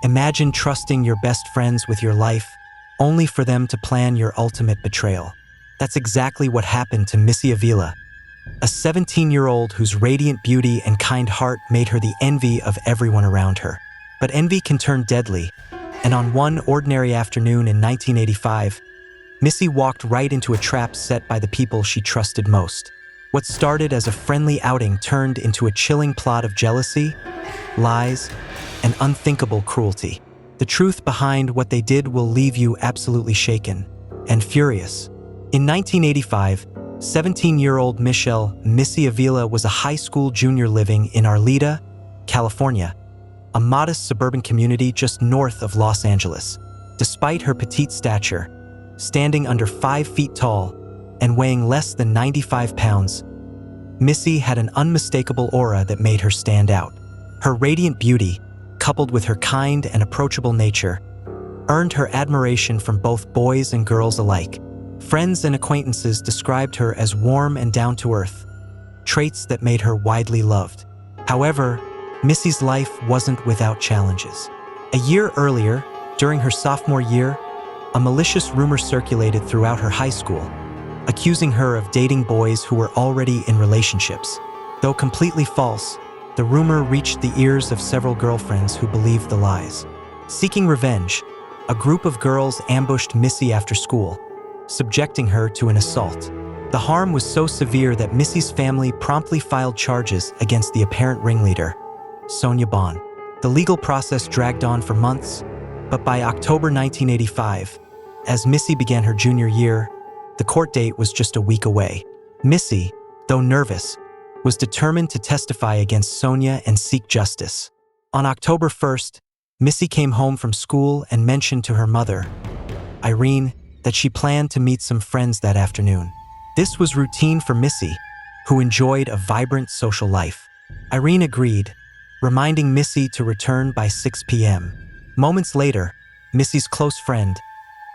Imagine trusting your best friends with your life, only for them to plan your ultimate betrayal. That's exactly what happened to Missy Avila, a 17-year-old whose radiant beauty and kind heart made her the envy of everyone around her. But envy can turn deadly, and on one ordinary afternoon in 1985, Missy walked right into a trap set by the people she trusted most. What started as a friendly outing turned into a chilling plot of jealousy, lies, and unthinkable cruelty. The truth behind what they did will leave you absolutely shaken and furious. In 1985, 17-year-old Michelle Missy Avila was a high school junior living in Arleta, California, a modest suburban community just north of Los Angeles. Despite her petite stature, standing under 5 feet tall and weighing less than 95 pounds, Missy had an unmistakable aura that made her stand out. Her radiant beauty, coupled with her kind and approachable nature, earned her admiration from both boys and girls alike. Friends and acquaintances described her as warm and down-to-earth, traits that made her widely loved. However, Missy's life wasn't without challenges. A year earlier, during her sophomore year, a malicious rumor circulated throughout her high school, accusing her of dating boys who were already in relationships. Though completely false, the rumor reached the ears of several girlfriends who believed the lies. Seeking revenge, a group of girls ambushed Missy after school, subjecting her to an assault. The harm was so severe that Missy's family promptly filed charges against the apparent ringleader, Sonia Bon. The legal process dragged on for months, but by October 1985, as Missy began her junior year, the court date was just a week away. Missy, though nervous, was determined to testify against Sonia and seek justice. On October 1st, Missy came home from school and mentioned to her mother, Irene, that she planned to meet some friends that afternoon. This was routine for Missy, who enjoyed a vibrant social life. Irene agreed, reminding Missy to return by 6 p.m. Moments later, Missy's close friend,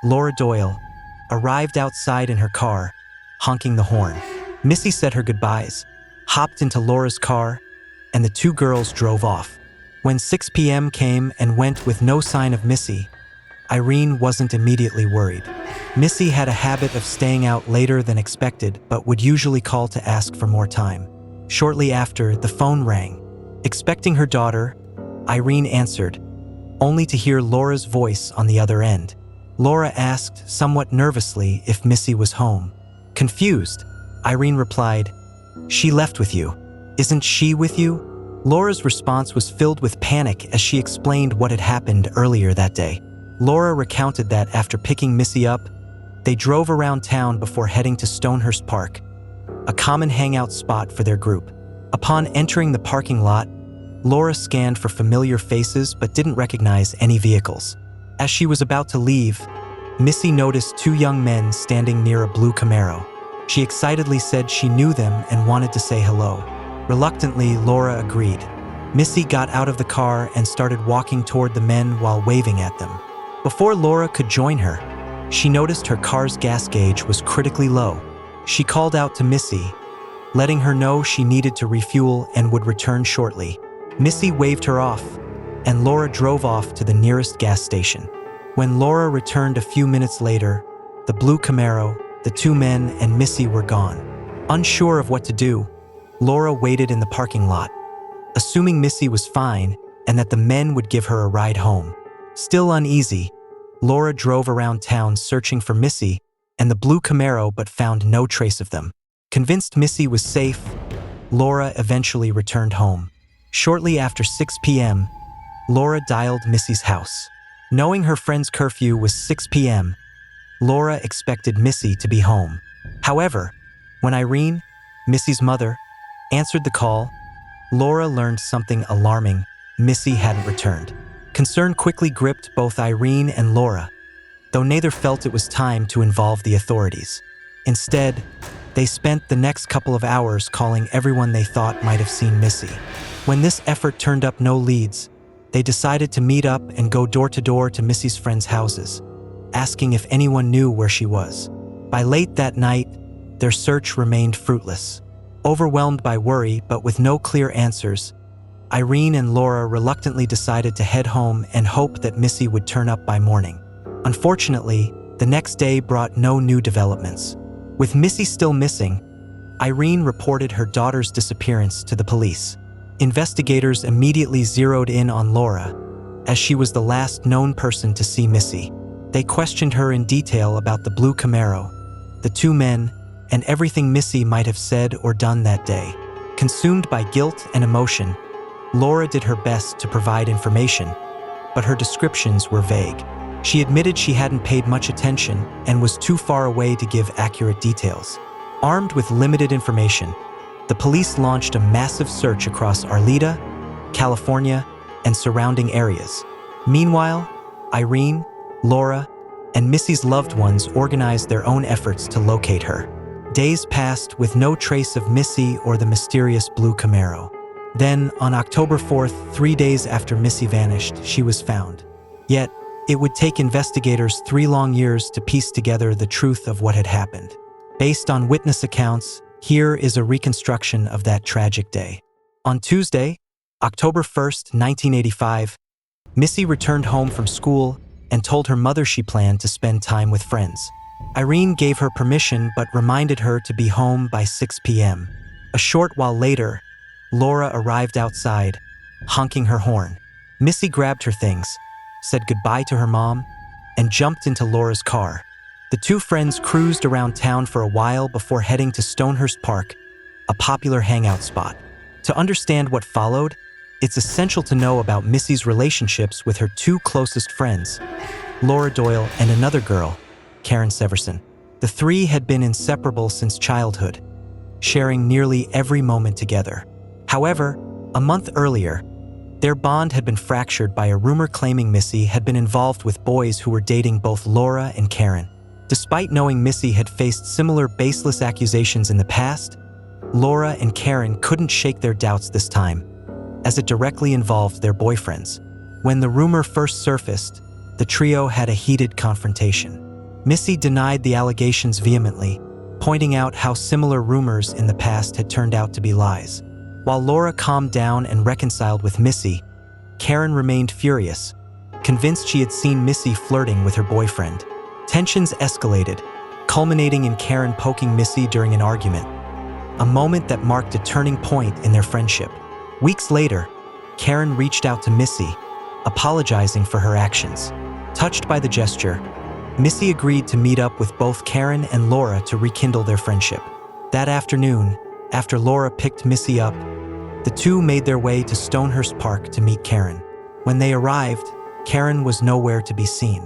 Laura Doyle, arrived outside in her car, honking the horn. Missy said her goodbyes, hopped into Laura's car, and the two girls drove off. When 6 p.m. came and went with no sign of Missy, Irene wasn't immediately worried. Missy had a habit of staying out later than expected, but would usually call to ask for more time. Shortly after, the phone rang. Expecting her daughter, Irene answered, only to hear Laura's voice on the other end. Laura asked, somewhat nervously, if Missy was home. Confused, Irene replied, "She left with you. Isn't she with you?" Laura's response was filled with panic as she explained what had happened earlier that day. Laura recounted that after picking Missy up, they drove around town before heading to Stonehurst Park, a common hangout spot for their group. Upon entering the parking lot, Laura scanned for familiar faces but didn't recognize any vehicles. As she was about to leave, Missy noticed 2 young men standing near a blue Camaro. She excitedly said she knew them and wanted to say hello. Reluctantly, Laura agreed. Missy got out of the car and started walking toward the men while waving at them. Before Laura could join her, she noticed her car's gas gauge was critically low. She called out to Missy, letting her know she needed to refuel and would return shortly. Missy waved her off, and Laura drove off to the nearest gas station. When Laura returned a few minutes later, the blue Camaro, the 2 men, and Missy were gone. Unsure of what to do, Laura waited in the parking lot, assuming Missy was fine and that the men would give her a ride home. Still uneasy, Laura drove around town searching for Missy and the blue Camaro but found no trace of them. Convinced Missy was safe, Laura eventually returned home. Shortly after 6 p.m., Laura dialed Missy's house. Knowing her friend's curfew was 6 p.m., Laura expected Missy to be home. However, when Irene, Missy's mother, answered the call, Laura learned something alarming: Missy hadn't returned. Concern quickly gripped both Irene and Laura, though neither felt it was time to involve the authorities. Instead, they spent the next couple of hours calling everyone they thought might have seen Missy. When this effort turned up no leads, they decided to meet up and go door to door to Missy's friends' houses, asking if anyone knew where she was. By late that night, their search remained fruitless. Overwhelmed by worry but with no clear answers, Irene and Laura reluctantly decided to head home and hope that Missy would turn up by morning. Unfortunately, the next day brought no new developments. With Missy still missing, Irene reported her daughter's disappearance to the police. Investigators immediately zeroed in on Laura, as she was the last known person to see Missy. They questioned her in detail about the blue Camaro, the two men, and everything Missy might have said or done that day. Consumed by guilt and emotion, Laura did her best to provide information, but her descriptions were vague. She admitted she hadn't paid much attention and was too far away to give accurate details. Armed with limited information, the police launched a massive search across Arleta, California, and surrounding areas. Meanwhile, Irene, Laura, and Missy's loved ones organized their own efforts to locate her. Days passed with no trace of Missy or the mysterious blue Camaro. Then, on October 4th, 3 days after Missy vanished, she was found. Yet, it would take investigators 3 long years to piece together the truth of what had happened. Based on witness accounts, here is a reconstruction of that tragic day. On Tuesday, October 1st, 1985, Missy returned home from school and told her mother she planned to spend time with friends. Irene gave her permission but reminded her to be home by 6 p.m. A short while later, Laura arrived outside, honking her horn. Missy grabbed her things, said goodbye to her mom, and jumped into Laura's car. The two friends cruised around town for a while before heading to Stonehurst Park, a popular hangout spot. To understand what followed, it's essential to know about Missy's relationships with her two closest friends, Laura Doyle and another girl, Karen Severson. The three had been inseparable since childhood, sharing nearly every moment together. However, a month earlier, their bond had been fractured by a rumor claiming Missy had been involved with boys who were dating both Laura and Karen. Despite knowing Missy had faced similar baseless accusations in the past, Laura and Karen couldn't shake their doubts this time, as it directly involved their boyfriends. When the rumor first surfaced, the trio had a heated confrontation. Missy denied the allegations vehemently, pointing out how similar rumors in the past had turned out to be lies. While Laura calmed down and reconciled with Missy, Karen remained furious, convinced she had seen Missy flirting with her boyfriend. Tensions escalated, culminating in Karen poking Missy during an argument, a moment that marked a turning point in their friendship. Weeks later, Karen reached out to Missy, apologizing for her actions. Touched by the gesture, Missy agreed to meet up with both Karen and Laura to rekindle their friendship. That afternoon, after Laura picked Missy up, the two made their way to Stonehurst Park to meet Karen. When they arrived, Karen was nowhere to be seen.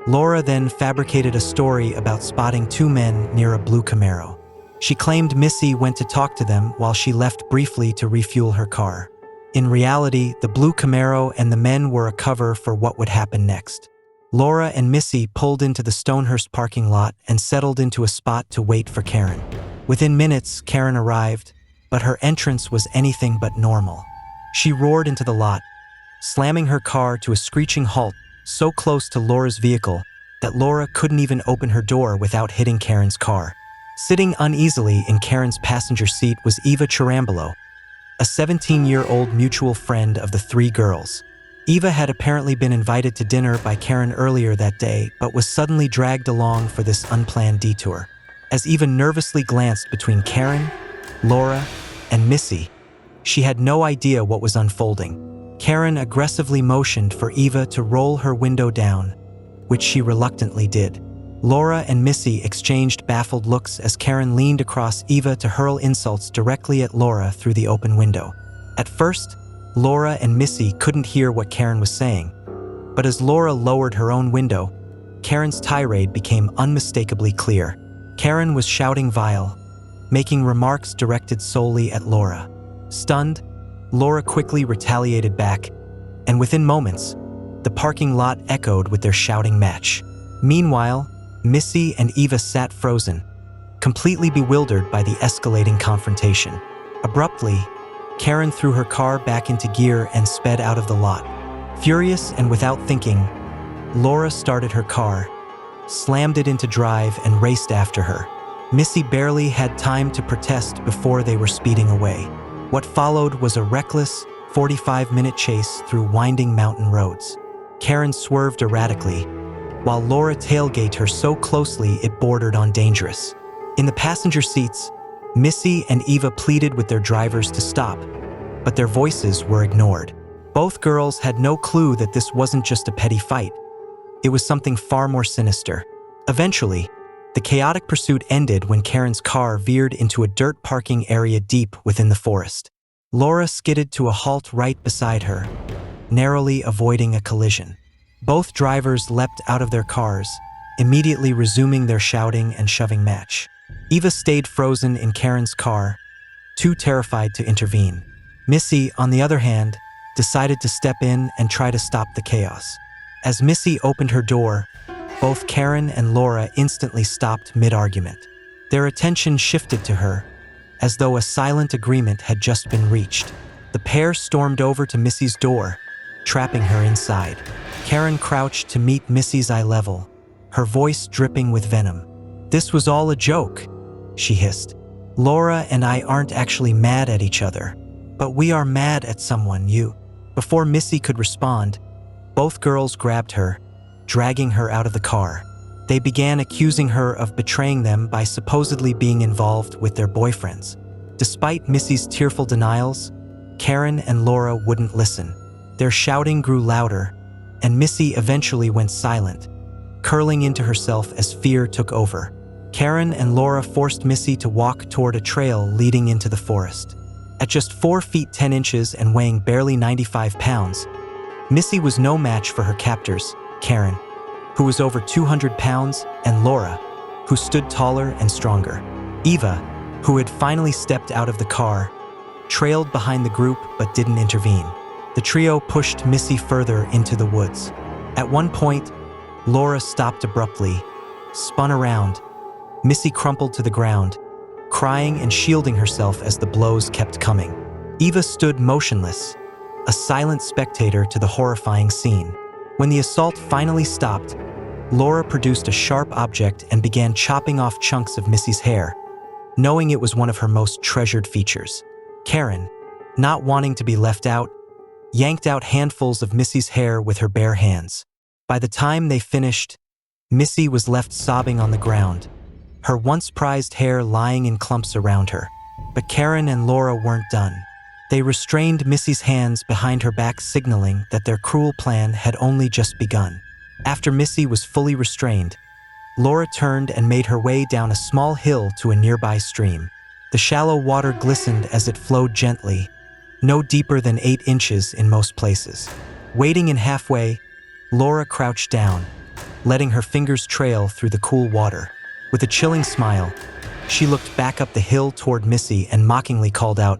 Laura then fabricated a story about spotting two men near a blue Camaro. She claimed Missy went to talk to them while she left briefly to refuel her car. In reality, the blue Camaro and the men were a cover for what would happen next. Laura and Missy pulled into the Stonehurst parking lot and settled into a spot to wait for Karen. Within minutes, Karen arrived, but her entrance was anything but normal. She roared into the lot, slamming her car to a screeching halt so close to Laura's vehicle that Laura couldn't even open her door without hitting Karen's car. Sitting uneasily in Karen's passenger seat was Eva Chirambolo, a 17-year-old mutual friend of the three girls. Eva had apparently been invited to dinner by Karen earlier that day, but was suddenly dragged along for this unplanned detour. As Eva nervously glanced between Karen, Laura, and Missy, she had no idea what was unfolding. Karen aggressively motioned for Eva to roll her window down, which she reluctantly did. Laura and Missy exchanged baffled looks as Karen leaned across Eva to hurl insults directly at Laura through the open window. At first, Laura and Missy couldn't hear what Karen was saying, but as Laura lowered her own window, Karen's tirade became unmistakably clear. Karen was shouting vile, making remarks directed solely at Laura. Stunned, Laura quickly retaliated back, and within moments, the parking lot echoed with their shouting match. Meanwhile, Missy and Eva sat frozen, completely bewildered by the escalating confrontation. Abruptly, Karen threw her car back into gear and sped out of the lot. Furious and without thinking, Laura started her car, slammed it into drive, and raced after her. Missy barely had time to protest before they were speeding away. What followed was a reckless, 45-minute chase through winding mountain roads. Karen swerved erratically, while Laura tailgated her so closely it bordered on dangerous. In the passenger seats, Missy and Eva pleaded with their drivers to stop, but their voices were ignored. Both girls had no clue that this wasn't just a petty fight. It was something far more sinister. Eventually, the chaotic pursuit ended when Karen's car veered into a dirt parking area deep within the forest. Laura skidded to a halt right beside her, narrowly avoiding a collision. Both drivers leapt out of their cars, immediately resuming their shouting and shoving match. Eva stayed frozen in Karen's car, too terrified to intervene. Missy, on the other hand, decided to step in and try to stop the chaos. As Missy opened her door, both Karen and Laura instantly stopped mid-argument. Their attention shifted to her, as though a silent agreement had just been reached. The pair stormed over to Missy's door, trapping her inside. Karen crouched to meet Missy's eye level, her voice dripping with venom. "This was all a joke," she hissed. "Laura and I aren't actually mad at each other, but we are mad at someone, you." Before Missy could respond, both girls grabbed her, dragging her out of the car. They began accusing her of betraying them by supposedly being involved with their boyfriends. Despite Missy's tearful denials, Karen and Laura wouldn't listen. Their shouting grew louder, and Missy eventually went silent, curling into herself as fear took over. Karen and Laura forced Missy to walk toward a trail leading into the forest. At just 4 feet 10 inches and weighing barely 95 pounds, Missy was no match for her captors, Karen, who was over 200 pounds, and Laura, who stood taller and stronger. Eva, who had finally stepped out of the car, trailed behind the group but didn't intervene. The trio pushed Missy further into the woods. At one point, Laura stopped abruptly, spun around. Missy crumpled to the ground, crying and shielding herself as the blows kept coming. Eva stood motionless, a silent spectator to the horrifying scene. When the assault finally stopped, Laura produced a sharp object and began chopping off chunks of Missy's hair, knowing it was one of her most treasured features. Karen, not wanting to be left out, yanked out handfuls of Missy's hair with her bare hands. By the time they finished, Missy was left sobbing on the ground, her once prized hair lying in clumps around her. But Karen and Laura weren't done. They restrained Missy's hands behind her back, signaling that their cruel plan had only just begun. After Missy was fully restrained, Laura turned and made her way down a small hill to a nearby stream. The shallow water glistened as it flowed gently, no deeper than 8 inches in most places. Wading in halfway, Laura crouched down, letting her fingers trail through the cool water. With a chilling smile, she looked back up the hill toward Missy and mockingly called out,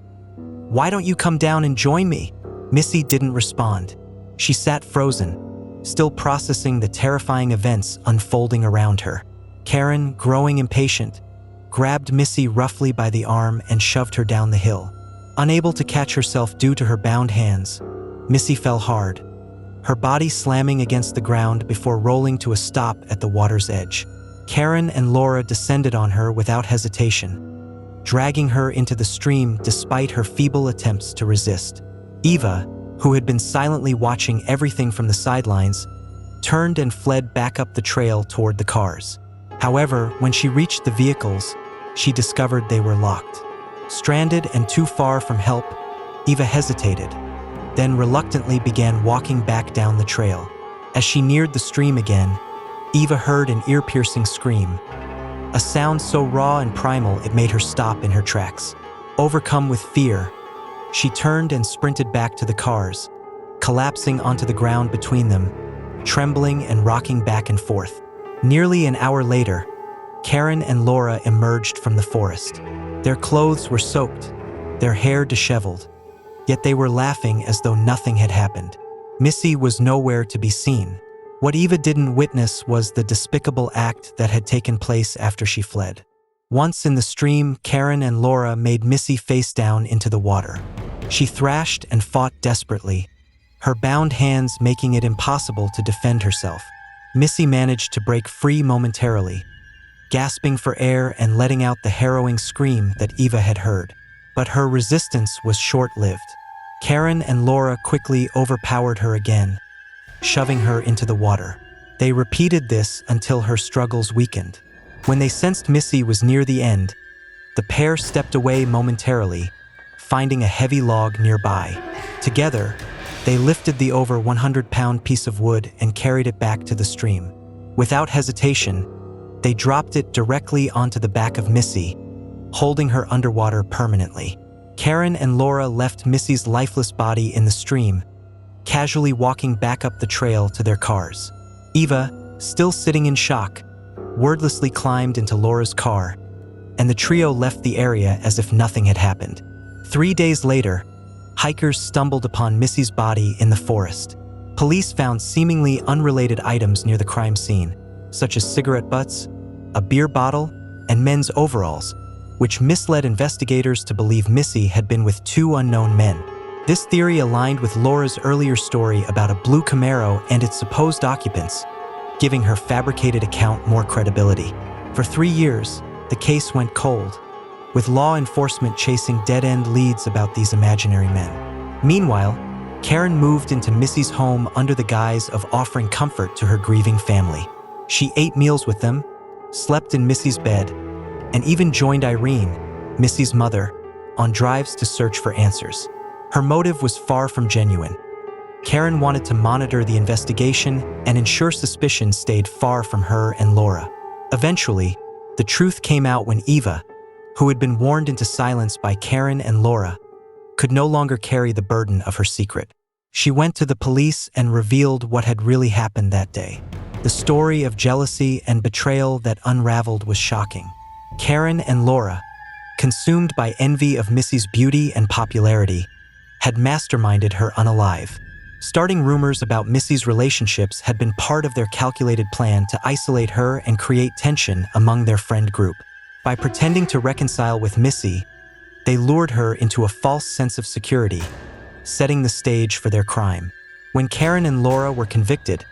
"Why don't you come down and join me?" Missy didn't respond. She sat frozen, still processing the terrifying events unfolding around her. Karen, growing impatient, grabbed Missy roughly by the arm and shoved her down the hill. Unable to catch herself due to her bound hands, Missy fell hard, her body slamming against the ground before rolling to a stop at the water's edge. Karen and Laura descended on her without hesitation, dragging her into the stream despite her feeble attempts to resist. Eva, who had been silently watching everything from the sidelines, turned and fled back up the trail toward the cars. However, when she reached the vehicles, she discovered they were locked. Stranded and too far from help, Eva hesitated, then reluctantly began walking back down the trail. As she neared the stream again, Eva heard an ear-piercing scream, a sound so raw and primal it made her stop in her tracks. Overcome with fear, she turned and sprinted back to the cars, collapsing onto the ground between them, trembling and rocking back and forth. Nearly an hour later, Karen and Laura emerged from the forest. Their clothes were soaked, their hair disheveled, yet they were laughing as though nothing had happened. Missy was nowhere to be seen. What Eva didn't witness was the despicable act that had taken place after she fled. Once in the stream, Karen and Laura made Missy face down into the water. She thrashed and fought desperately, her bound hands making it impossible to defend herself. Missy managed to break free momentarily, gasping for air and letting out the harrowing scream that Eva had heard. But her resistance was short-lived. Karen and Laura quickly overpowered her again, shoving her into the water. They repeated this until her struggles weakened. When they sensed Missy was near the end, the pair stepped away momentarily, finding a heavy log nearby. Together, they lifted the over 100-pound piece of wood and carried it back to the stream. Without hesitation, they dropped it directly onto the back of Missy, holding her underwater permanently. Karen and Laura left Missy's lifeless body in the stream, casually walking back up the trail to their cars. Eva, still sitting in shock, wordlessly climbed into Laura's car, and the trio left the area as if nothing had happened. 3 days later, hikers stumbled upon Missy's body in the forest. Police found seemingly unrelated items near the crime scene, such as cigarette butts, a beer bottle, and men's overalls, which misled investigators to believe Missy had been with 2 unknown men. This theory aligned with Laura's earlier story about a blue Camaro and its supposed occupants, giving her fabricated account more credibility. For 3 years, the case went cold, with law enforcement chasing dead-end leads about these imaginary men. Meanwhile, Karen moved into Missy's home under the guise of offering comfort to her grieving family. She ate meals with them, slept in Missy's bed, and even joined Irene, Missy's mother, on drives to search for answers. Her motive was far from genuine. Karen wanted to monitor the investigation and ensure suspicion stayed far from her and Laura. Eventually, the truth came out when Eva, who had been warned into silence by Karen and Laura, could no longer carry the burden of her secret. She went to the police and revealed what had really happened that day. The story of jealousy and betrayal that unraveled was shocking. Karen and Laura, consumed by envy of Missy's beauty and popularity, had masterminded her unalive. Starting rumors about Missy's relationships had been part of their calculated plan to isolate her and create tension among their friend group. By pretending to reconcile with Missy, they lured her into a false sense of security, setting the stage for their crime. When Karen and Laura were convicted,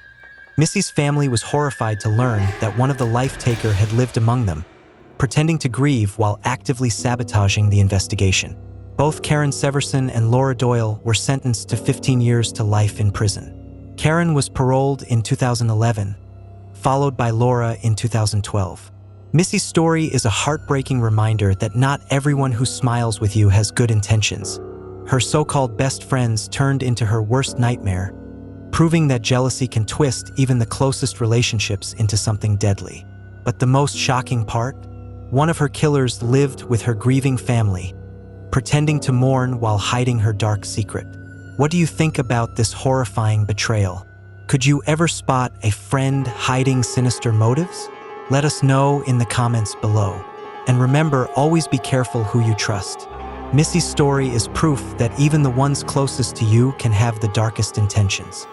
Missy's family was horrified to learn that one of the life-taker had lived among them, pretending to grieve while actively sabotaging the investigation. Both Karen Severson and Laura Doyle were sentenced to 15 years to life in prison. Karen was paroled in 2011, followed by Laura in 2012. Missy's story is a heartbreaking reminder that not everyone who smiles with you has good intentions. Her so-called best friends turned into her worst nightmare, proving that jealousy can twist even the closest relationships into something deadly. But the most shocking part? One of her killers lived with her grieving family, pretending to mourn while hiding her dark secret. What do you think about this horrifying betrayal? Could you ever spot a friend hiding sinister motives? Let us know in the comments below. And remember, always be careful who you trust. Missy's story is proof that even the ones closest to you can have the darkest intentions.